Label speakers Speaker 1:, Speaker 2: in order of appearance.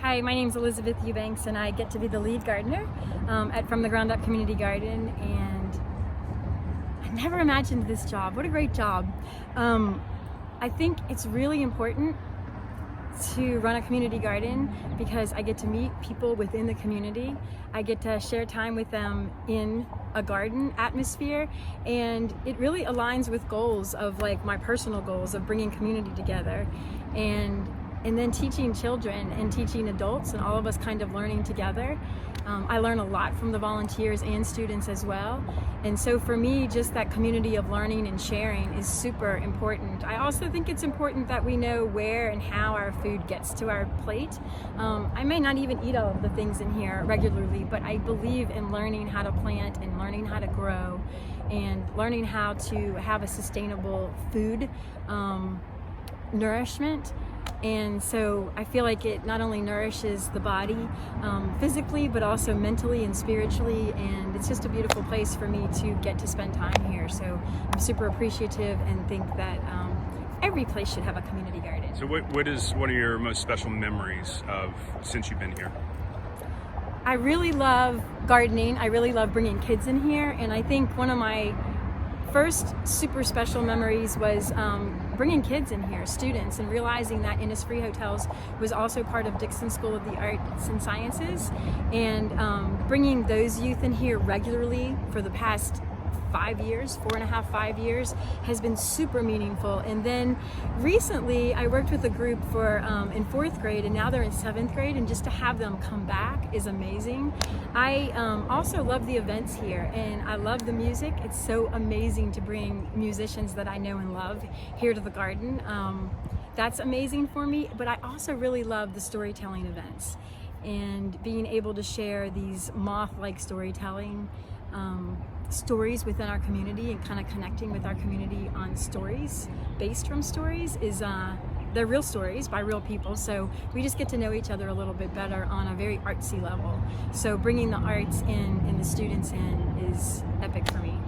Speaker 1: Hi, my name is Elizabeth Eubanks, and I get to be the lead gardener at From the Ground Up Community Garden. And I never imagined this job. What a great job! I think it's really important to run a community garden because I get to meet people within the community. I get to share time with them in a garden atmosphere, and it really aligns with goals of like my personal goals of bringing community together, and then teaching children and teaching adults and all of us kind of learning together. I learn a lot from the volunteers and students as well. And so for me, just that community of learning and sharing is super important. I also think it's important that we know where and how our food gets to our plate. I may not even eat all of the things in here regularly, but I believe in learning how to plant and learning how to grow and learning how to have a sustainable food nourishment. And so I feel like it not only nourishes the body physically, but also mentally and spiritually, and it's just a beautiful place for me to get to spend time here. So I'm super appreciative and think that every place should have a community garden.
Speaker 2: So what is one of your most special memories of since you've been here?
Speaker 1: I really love gardening. I really love bringing kids in here, and I think one of my first super special memories was bringing kids in here, students, and realizing that Innisfree Hotels was also part of Dixon School of the Arts and Sciences, and bringing those youth in here regularly for the past 5 years, 4.5, 5 years, has been super meaningful. And then recently I worked with a group for in 4th grade, and now they're in 7th grade, and just to have them come back is amazing. I also love the events here, and I love the music. It's so amazing to bring musicians that I know and love here to the garden. That's amazing for me, but I also really love the storytelling events and being able to share these moth-like storytelling stories within our community, and kind of connecting with our community on stories based from stories is they're real stories by real people, so we just get to know each other a little bit better on a very artsy level. So bringing the arts in and the students in is epic for me.